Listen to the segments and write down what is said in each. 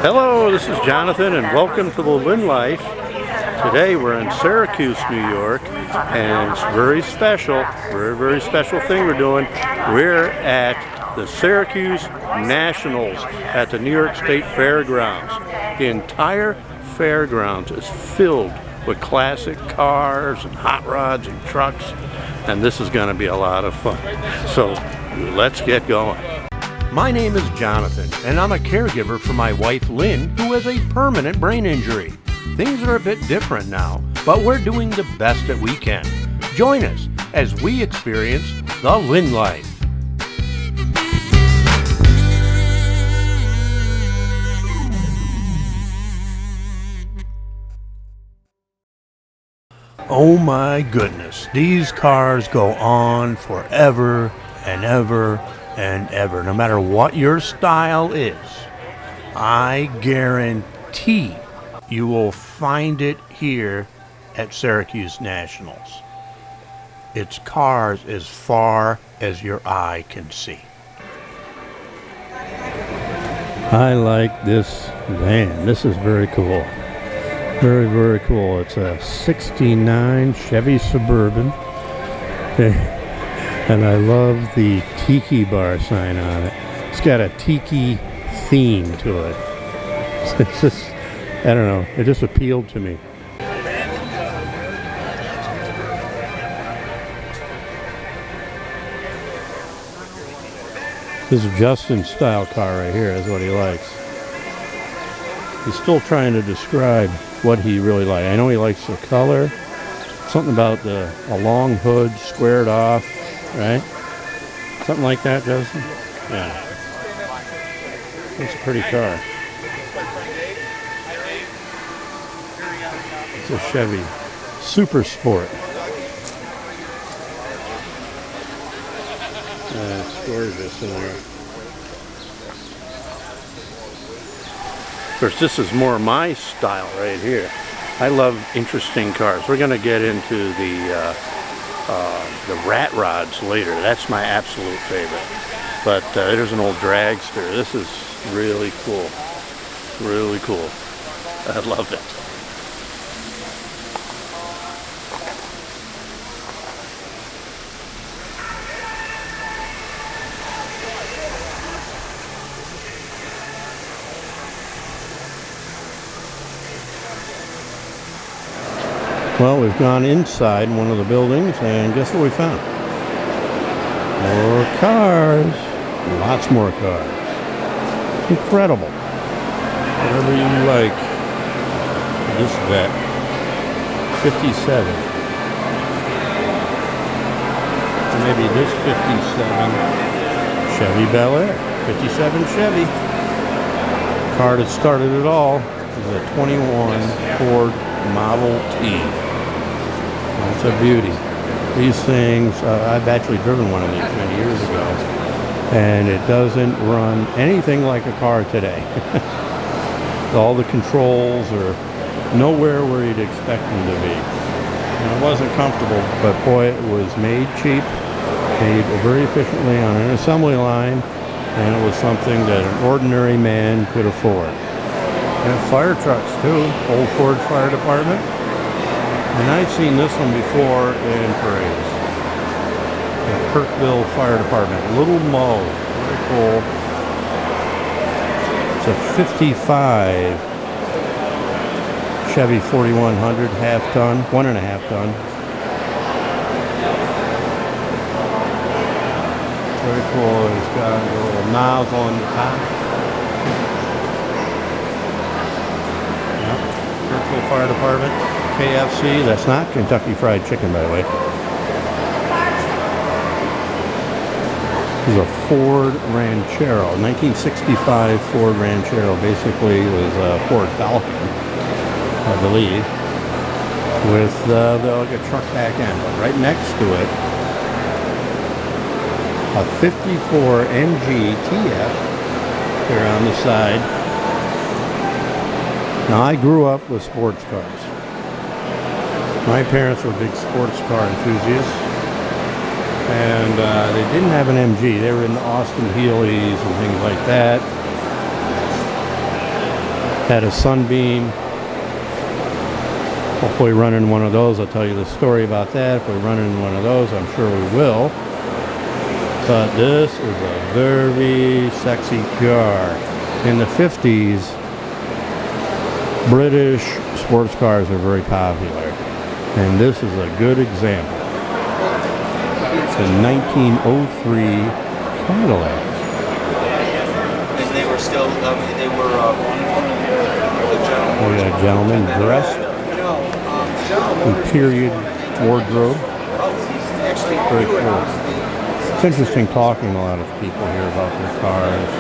Hello, this is Jonathan and welcome to the Lynn Life. Today we're in Syracuse, New York, and it's very special, very special thing we're doing. We're at the Syracuse Nationals at the New York State Fairgrounds. The entire fairgrounds is filled with classic cars and hot rods and trucks, and this is going to be a lot of fun. So let's get going. My name is Jonathan, and I'm a caregiver for my wife Lynn, who has a permanent brain injury. Things are a bit different now, but we're doing the best that we can. Join us as we experience the Lynn Life. Oh my goodness, these cars go on forever and ever and ever. No matter what your style is, I guarantee you will find it here at Syracuse Nationals. It's cars as far as your eye can see. I like this van. This is very cool. Very cool. It's a 69 Chevy Suburban. And I love the tiki bar sign on it. It's got a tiki theme to it. It's just, I don't know, it just appealed to me. This is Justin's style car right here, is what he likes. He's still trying to describe what he really likes. I know he likes the color, something about a long hood squared off, right? Something like that, Justin? Yeah. It's a pretty car. It's a Chevy Super Sport. It's gorgeous in there. Of course, this is more my style right here. I love interesting cars. We're going to get into the rat rods later. That's my absolute favorite. But there's an old dragster. This is really cool. Really cool. I love it. Well, we've gone inside one of the buildings, and guess what we found? More cars. Lots more cars. It's incredible. Whatever you like. This vet. 57. Or maybe this 57 Chevy Bel Air. 57 Chevy. The car that started it all is a 21 Ford Model T. It's a beauty. These things, I've actually driven one of these many years ago, and it doesn't run anything like a car today. All the controls are nowhere where you'd expect them to be. And it wasn't comfortable, but boy, it was made cheap, made very efficiently on an assembly line, and it was something that an ordinary man could afford. And fire trucks too, Old Ford Fire Department. And I've seen this one before in parades. The Kirkville Fire Department, Little Mo, very cool. It's a 55 Chevy 4100 half-ton, 1.5-ton. Very cool. It's got a little nozzle on the top. Kirkville Fire Department. KFC, that's not Kentucky Fried Chicken, by the way. This is a Ford Ranchero, 1965 Ford Ranchero. Basically, it was a Ford Falcon, I believe, with like a truck back end. But right next to it, a 54 MG TF here on the side. Now, I grew up with sports cars. My parents were big sports car enthusiasts, and they didn't have an MG. They were in the Austin Healey's and things like that. Had a Sunbeam. Hopefully run in one of those. I'll tell you the story about that. If we run in one of those, I'm sure we will. But this is a very sexy car. In the 50s, British sports cars are very popular. And this is a good example. It's a 1903 Cadillac. And they were still, We got a gentleman dressed in period wardrobe. Very cool. It's interesting talking to a lot of people here about their cars.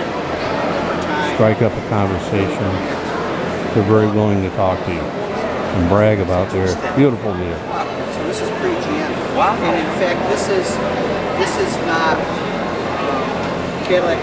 Strike up a conversation. They're very willing to talk to you and brag about their beautiful vehicle. So this is pre-GM. Wow. And in fact, this is not Cadillac.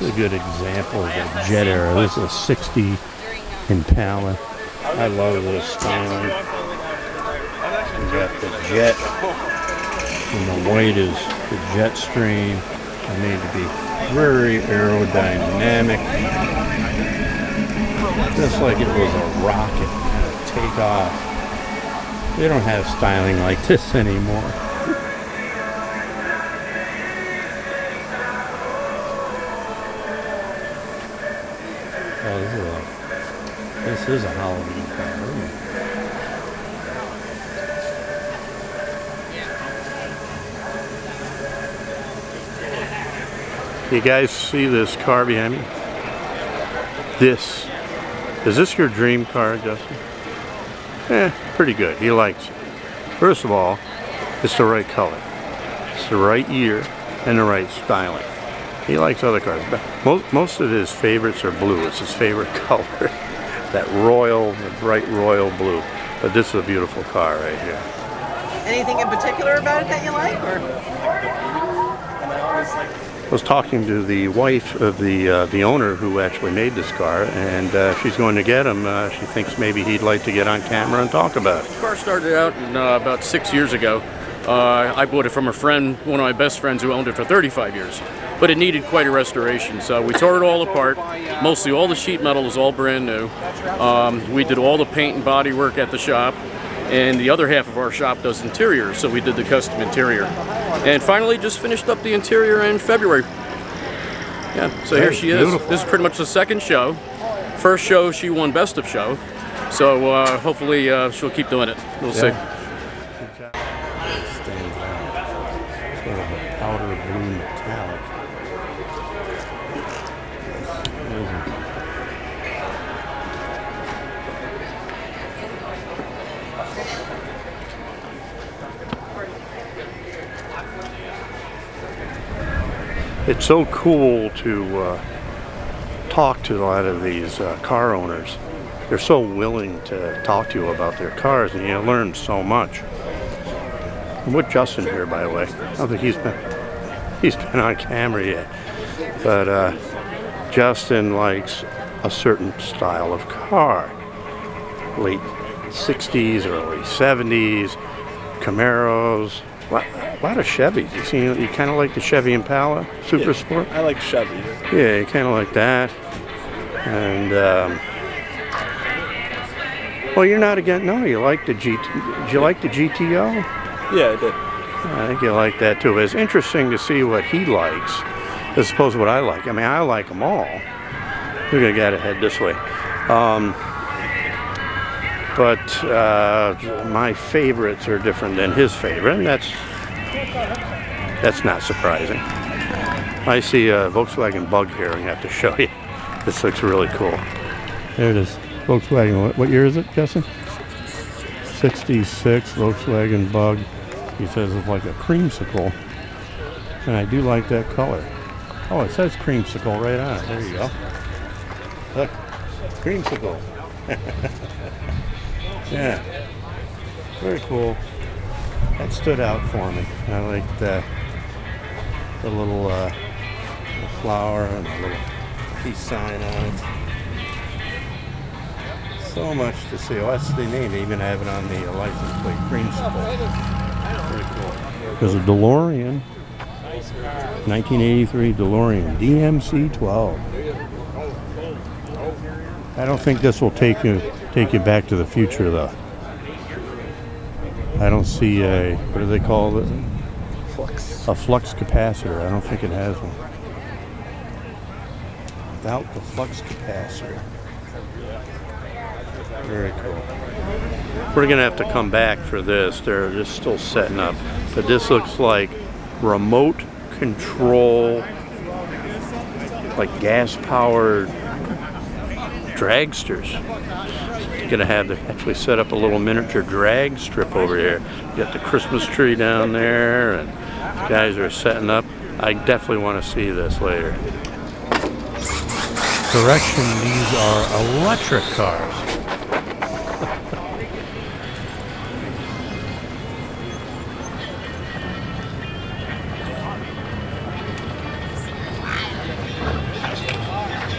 A good example of the jet era. This is a 60 Impala. I love this styling. We got the jet, and the white is the jet stream. They made to be very aerodynamic, just like it was a rocket and a takeoff. They don't have styling like this anymore. Oh, this is a Halloween car. You guys see this car behind me? Is this your dream car, Justin? Pretty good. He likes it. First of all, it's the right color. It's the right year and the right styling. He likes other cars, but most of his favorites are blue. It's his favorite color. That royal, the bright royal blue. But this is a beautiful car right here. Anything in particular about it that you like? Or? I was talking to the wife of the owner who actually made this car, and she's going to get him. She thinks maybe he'd like to get on camera and talk about it. The car started out about 6 years ago. I bought it from a friend, one of my best friends, who owned it for 35 years. But it needed quite a restoration, so we tore it all apart. Mostly all the sheet metal was all brand new. We did all the paint and body work at the shop, and the other half of our shop does interior, so we did the custom interior. And finally just finished up the interior in February. Yeah, so here she is. Beautiful. This is pretty much the second show. First show she won Best of Show, so hopefully she'll keep doing it. We'll see. Stands out. Sort of a powder blue metallic. It's so cool to talk to a lot of these car owners. They're so willing to talk to you about their cars, and you learn so much. I'm with Justin here, by the way. I don't think he's been on camera yet, but Justin likes a certain style of car. Late 60s, early 70s, Camaros. A lot of Chevys. You kind of like the Chevy Impala Super Sport? I like Chevy. Yeah, you kind of like that. And, well, you're not again. No, you like the GT. Did you like the GTO? Yeah, I did. I think you like that too. It's interesting to see what he likes as opposed to what I like. I mean, I like them all. We're going to get ahead this way. But my favorites are different than his favorite, and that's not surprising. I see a Volkswagen Bug here, and I have to show you. This looks really cool. There it is. Volkswagen. What year is it, Justin? 66 Volkswagen Bug. He says it's like a creamsicle, and I do like that color. Oh, it says creamsicle right on it. There you go. Look, creamsicle. Yeah, very cool. That stood out for me. I like the little flower and a little peace sign on it. So much to see. Oh, that's the name. They even have it on the license plate. Creamsicle. Pretty cool. There's a DeLorean. 1983 DeLorean. DMC-12. I don't think this will take you back to the future, though. I don't see a, what do they call it? Flux. A flux capacitor. I don't think it has one. Without the flux capacitor. Very cool. We're gonna have to come back for this. They're just still setting up. But this looks like remote control, like gas-powered dragsters. You're gonna have to actually set up a little miniature drag strip over here. You got the Christmas tree down there, and guys are setting up. I definitely want to see this later. Correction, these are electric cars.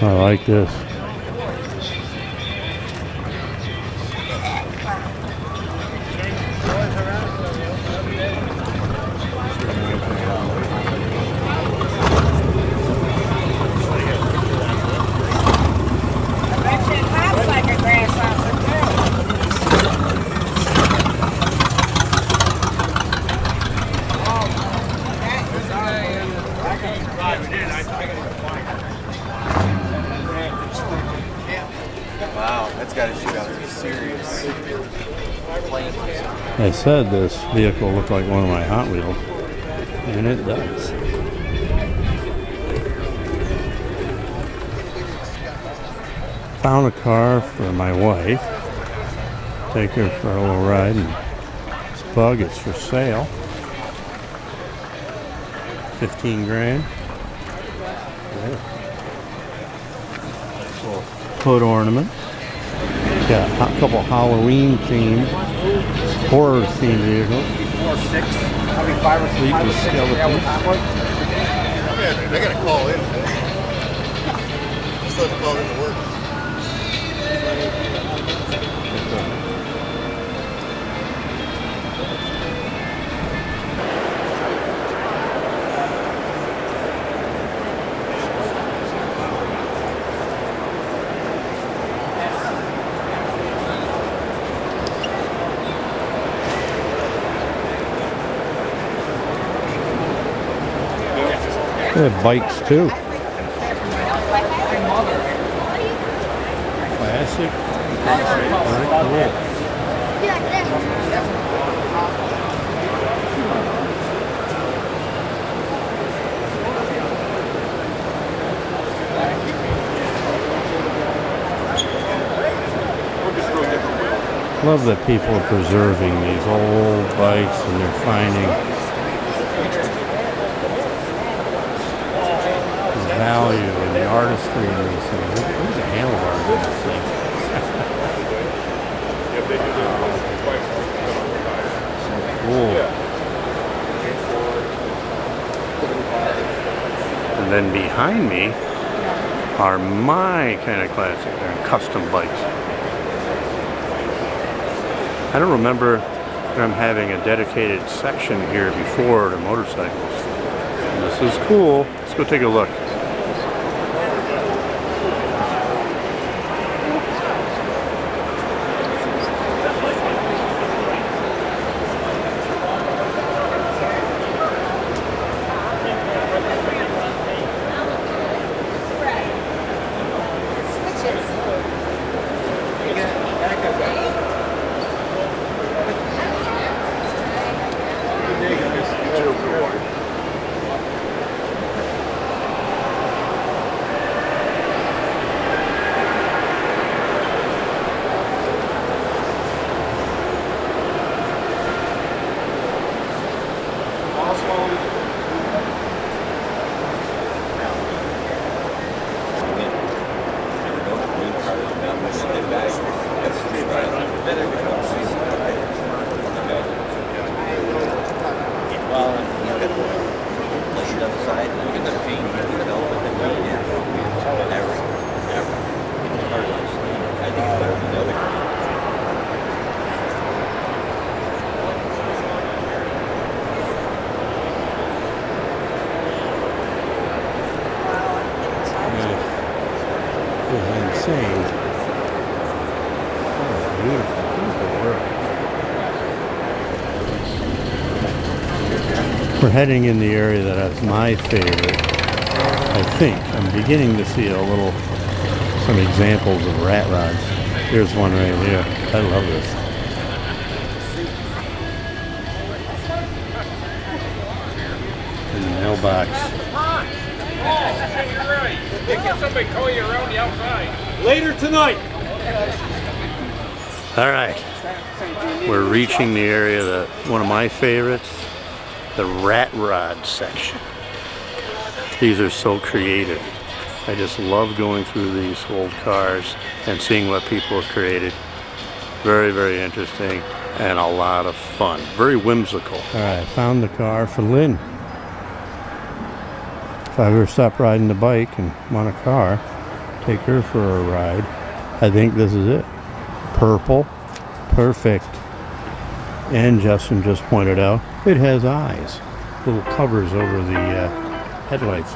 I like this. Wow, that's got to shoot out some serious flames. I said this vehicle looked like one of my Hot Wheels, and it does. Found a car for my wife. Take her for a little ride, and this bug is for sale. 15 grand. Yeah. Little hood ornament. Got a couple Halloween themed, horror themed vehicles. 4, 6, probably 5 or 6. Sleepless skeletons. They got to call in. Just let them call in to work. They have bikes too. Classic. Very cool. Love that people are preserving these old bikes and they're finding value and the artistry in these things. Look at the handlebars in this thing. So cool. And then behind me are my kind of classic. They're custom bikes. I don't remember them having a dedicated section here before to motorcycles. And this is cool. Let's go take a look. is insane. Oh, beautiful, beautiful work. We're heading in the area that's my favorite. I think I'm beginning to see some examples of rat rods. Here's one right here. I love this. In the mailbox. Get somebody call you around the outside. Later tonight. All right. We're reaching the area that one of my favorites, the rat rod section. These are so creative. I just love going through these old cars and seeing what people have created. Very, very interesting and a lot of fun. Very whimsical. All right, found the car for Lynn. If I ever stop riding the bike and want a car, take her for a ride. I think this is it. Purple, perfect. And Justin just pointed out, it has eyes. Little covers over the headlights.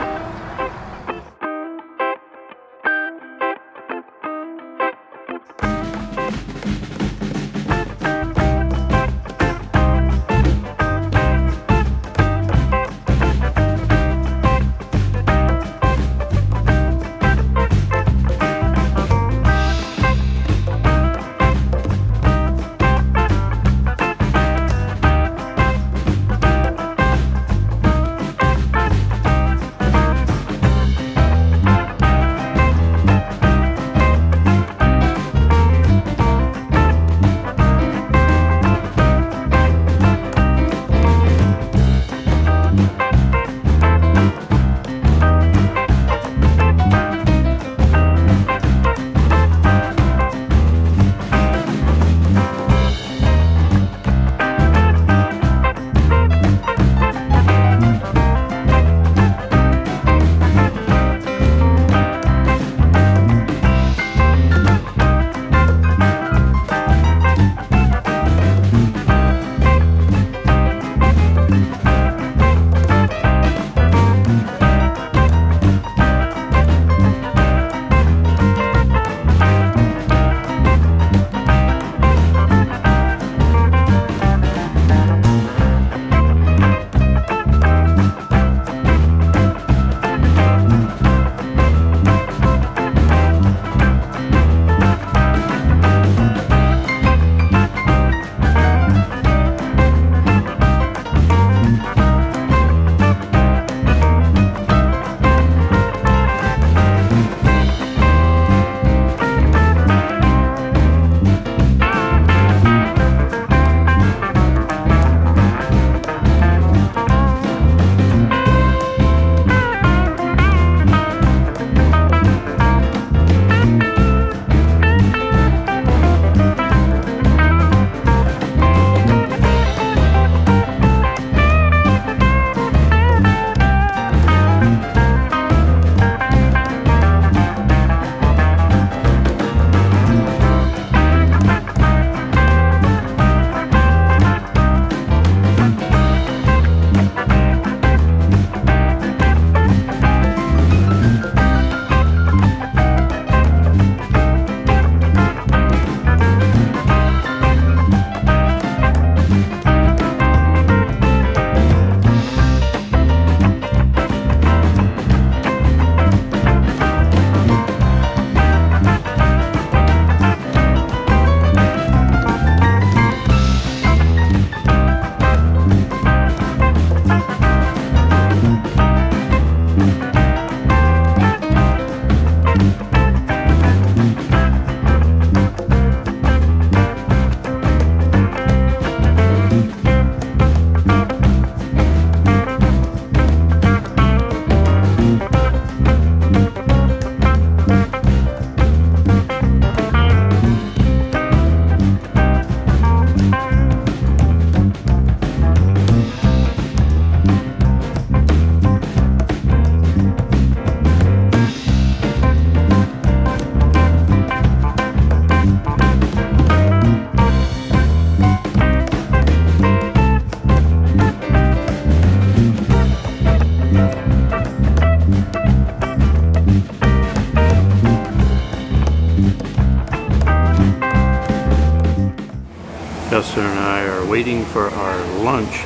Justin and I are waiting for our lunch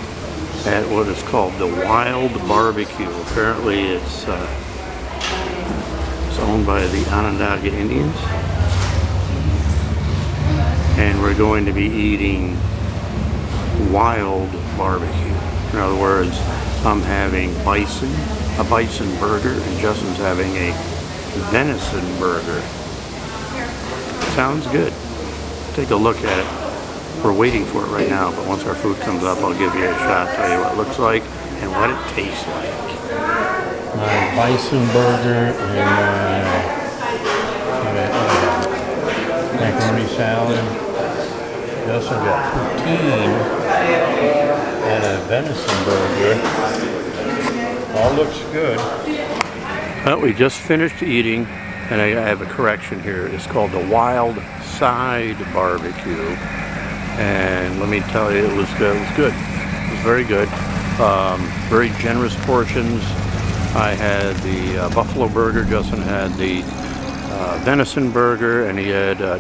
at what is called the Wild Barbecue. Apparently it's owned by the Onondaga Indians. And we're going to be eating wild barbecue. In other words, I'm having a bison burger, and Justin's having a venison burger. Sounds good. Take a look at it. We're waiting for it right now, but once our food comes up, I'll give you a shot, tell you what it looks like and what it tastes like. My bison burger and macaroni salad. We also got poutine and a venison burger. All looks good. Well, we just finished eating, and I have a correction here. It's called the Wild Side Barbecue. And let me tell you, it was good. It was very good. Very generous portions. I had the buffalo burger. Justin had the venison burger, and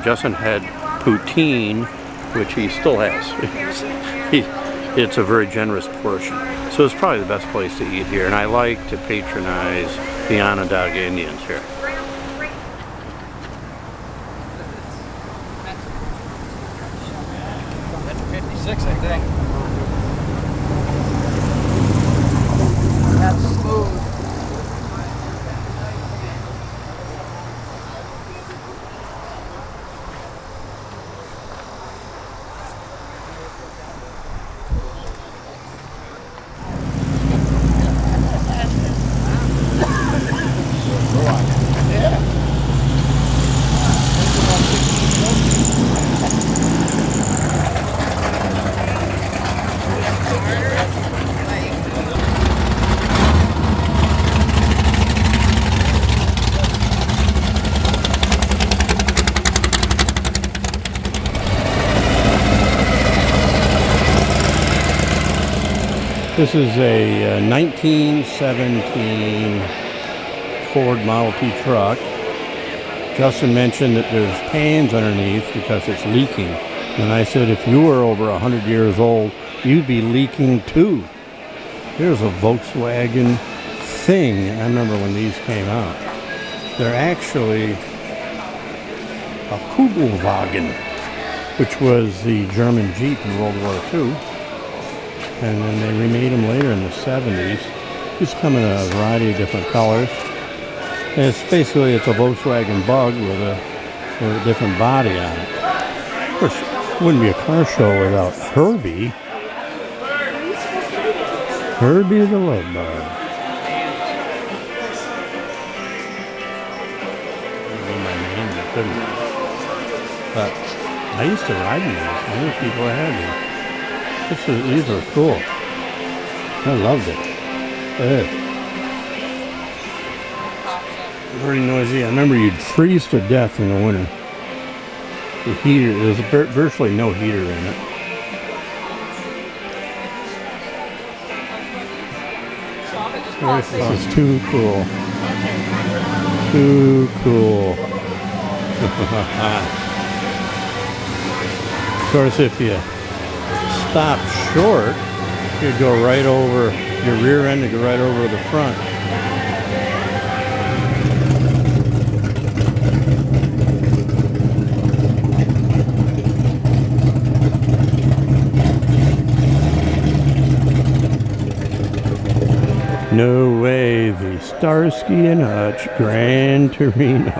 Justin had poutine, which he still has. It's a very generous portion. So it's probably the best place to eat here, and I like to patronize the Onondaga Indians here. That's 56, I think. That's smooth. This is a 1917 Ford Model T truck. Justin mentioned that there's pans underneath because it's leaking. And I said, if you were over 100 years old, you'd be leaking too. Here's a Volkswagen thing. I remember when these came out. They're actually a Kugelwagen, which was the German Jeep in World War II. And then they remade them later in the 70s. These come in a variety of different colors. And it's basically a Volkswagen Bug with a different body on it. Of course, it wouldn't be a car show without Herbie. Herbie the Love Bug. But I used to ride these. Many people had these. These are cool. I loved it. Very noisy. I remember you'd freeze to death in the winter. The heater, there's virtually no heater in it. This is too cool. Too cool. Of course, if you stop short, you'd go right over your rear end, to go right over the front. No way, the Starsky and Hutch Gran Torino.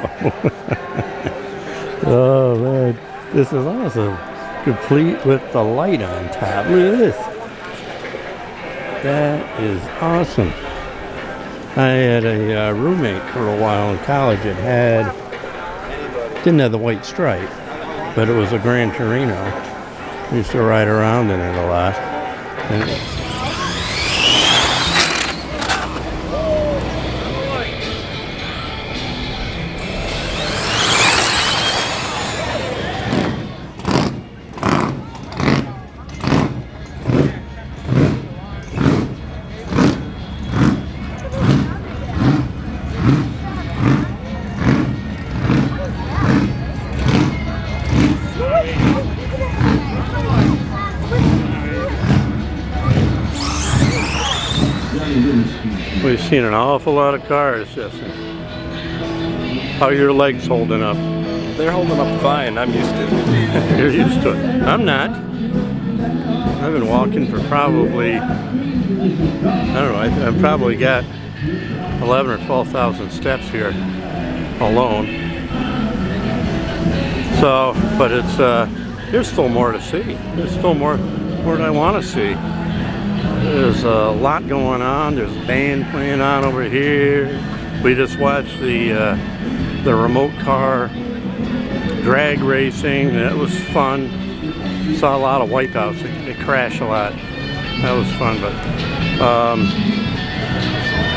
Oh man, this is awesome. Complete with the light on top. Look at this. That is awesome. I had a roommate for a while in college that didn't have the white stripe, but it was a Gran Torino. We used to ride around in it a lot. And seen an awful lot of cars, Justin. How are your legs holding up? They're holding up fine. I'm used to it. You're used to it. I'm not. I've been walking for probably, I don't know, I've probably got 11 or 12,000 steps here alone. So, but it's, there's still more to see. There's still more that I want to see. There's a lot going on. There's a band playing on over here. We just watched the remote car drag racing. That was fun. Saw a lot of wipeouts. It crashed a lot. That was fun, but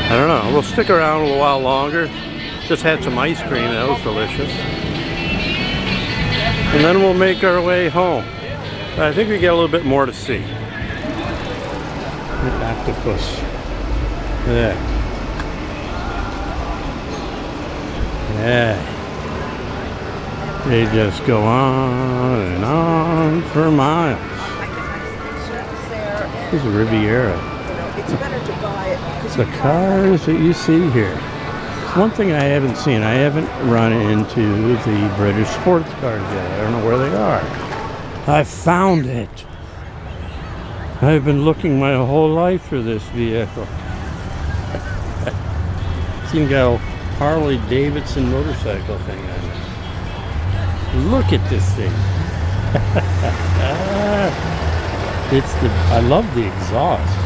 I don't know. We'll stick around a little while longer. Just had some ice cream. That was delicious. And then we'll make our way home. I think we got a little bit more to see. The octopus. Yeah. Yeah. They just go on and on for miles. This is a Riviera. It's better to buy it. The cars that you see here. One thing I haven't seen, I haven't run into the British sports cars yet. I don't know where they are. I found it. I've been looking my whole life for this vehicle. It's even got a Harley Davidson motorcycle thing on it. Look at this thing. I love the exhaust.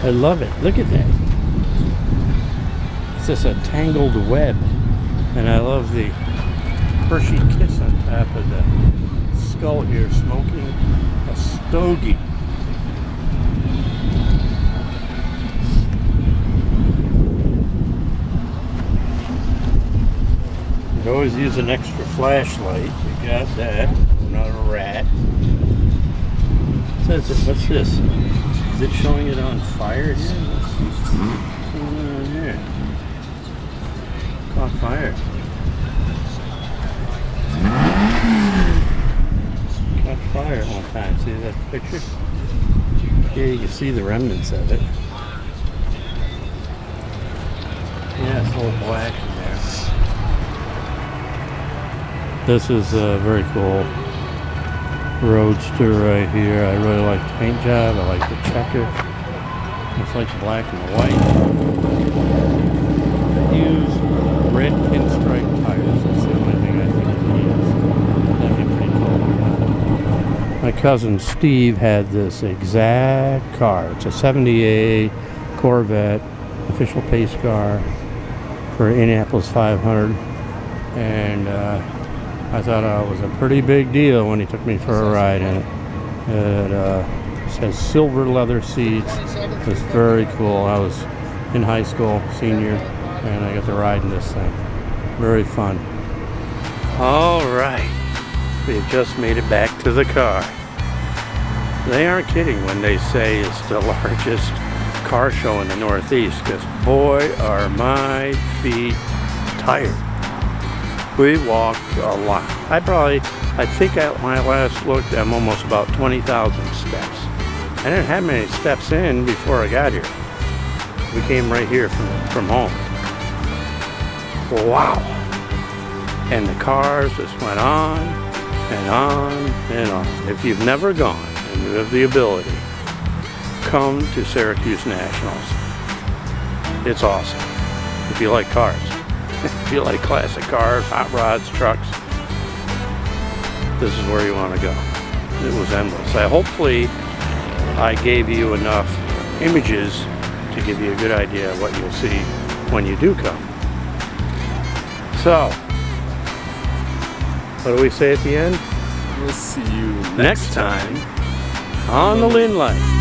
I love it. Look at that. It's just a tangled web. And I love the Hershey kiss on top of the skull here, smoking a stogie. You always use an extra flashlight. You got that. Not a rat. What's this? Is it showing it on fire here? What's going on here? Caught fire. Caught fire at one time. See that picture? Yeah, you can see the remnants of it. Yeah, it's all black in there. This is a very cool roadster right here. I really like the paint job. I like the checker. It's like the black and the white. They use red pinstripe tires. That's the only thing I think it is. That'd be pretty cool. My cousin Steve had this exact car. It's a 78 Corvette, official pace car for Indianapolis 500. And I thought it was a pretty big deal when he took me for a ride in it. It has silver leather seats. It was very cool. I was in high school, senior, and I got to ride in this thing. Very fun. All right. We've just made it back to the car. They aren't kidding when they say it's the largest car show in the Northeast, because boy, are my feet tired. We walked a lot. I think when I last looked, I'm almost about 20,000 steps. I didn't have many steps in before I got here. We came right here from home. Wow. And the cars just went on and on and on. If you've never gone and you have the ability, come to Syracuse Nationals. It's awesome. If you like cars. If you like classic cars, hot rods, trucks, this is where you want to go. It was endless. Hopefully I gave you enough images to give you a good idea of what you'll see when you do come. So, what do we say at the end? We'll see you Next time on the Lynn Life.